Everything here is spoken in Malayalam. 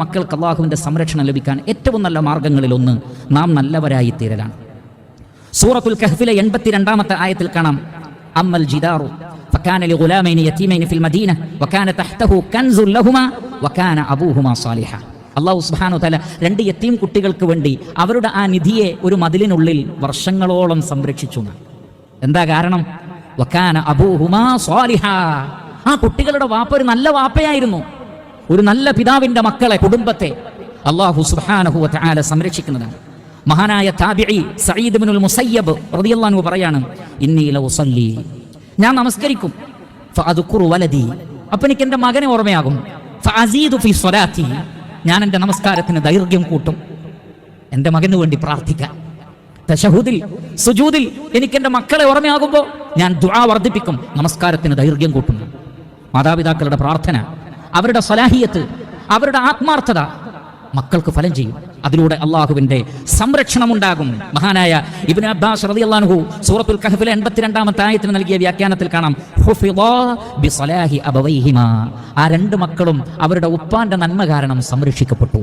മക്കൾക്ക് അള്ളാഹുവിൻ്റെ സംരക്ഷണം ലഭിക്കാൻ ഏറ്റവും നല്ല മാർഗങ്ങളിലൊന്ന് നാം നല്ലവരായി തീരലാണ്. സൂറത്തുൽ കഹ്ഫിലെ 82-ാമത്തെ ആയത്തിൽ കാണാം, അമ്മൽ ജിദാറു ഫകാന ലിഗുലാമൈനി യതീമൈനി ഫിൽ മദീന വകാന തഹ്തഹു കൻസുൻ ലഹുമാ വകാന അബൂഹുമാ സാലിഹാ. അല്ലാഹു സുബ്ഹാനഹു വതആല 2 യതീം കുട്ടികൾക്ക് വേണ്ടി അവരുടെ ആ നിധിയെ ഒരു മതിലിനുള്ളിൽ വർഷങ്ങളോളം സംരക്ഷിച്ചു. എന്താ കാരണം? വകാന അബൂഹുമാ സാലിഹാ. ആ കുട്ടികളുടെ വാപ്പ ഒരു നല്ല വാപ്പയായിരുന്നു. ഒരു നല്ല പിതാവിന്റെ മക്കളെ, കുടുംബത്തെ അല്ലാഹു സുബ്ഹാനഹു വതആല സംരക്ഷിക്കുന്നതാണ്. മഹാനായ താബിഈ സഈദ് ഇബ്നുൽ മുസയ്യബ് റളിയല്ലാഹു അൻഹു പറയാണ്, ഇന്നി ലഉസല്ലി, ഞാൻ നമസ്കരിക്കും, ഫഅദ്കുറു വലദി, അപ്പോൾ എനിക്ക് എൻ്റെ മകനെ ഓർമ്മയാകും, ഫഅസീദു ഫീ സ്വലാത്തി, ഞാൻ എൻ്റെ നമസ്കാരത്തിന് ദൈർഘ്യം കൂട്ടും, എൻ്റെ മകന് വേണ്ടി പ്രാർത്ഥിക്കാൻ. തശഹുദിൽ, സുജൂദിൽ എനിക്ക് എൻ്റെ മക്കളെ ഓർമ്മയാകുമ്പോൾ ഞാൻ ദുആ വർദ്ധിപ്പിക്കും, നമസ്കാരത്തിന് ദൈർഘ്യം കൂട്ടുന്നു. മാതാപിതാക്കളുടെ പ്രാർത്ഥന, അവരുടെ സലാഹിയത്ത്, അവരുടെ ആത്മാർത്ഥത മക്കൾക്ക് ഫലം ചെയ്യും. അതിലൂടെ അള്ളാഹുവിൻ്റെ സംരക്ഷണം ഉണ്ടാകും. മഹാനായ ഇബ്നു അബ്ബാസ് റളിയല്ലാഹു അൻഹു സൂറത്തുൽ കഹ്ഫിലെ 82-ാമത്തെ ആയത്തിന് നൽകിയ വ്യാഖ്യാനത്തിൽ കാണാം, ഹുഫിളാ ബിസലാഹി അബവൈഹിമാ, ആ 2 മക്കളും അവരുടെ ഉപ്പാന്റെ നന്മ കാരണം സംരക്ഷിക്കപ്പെട്ടു.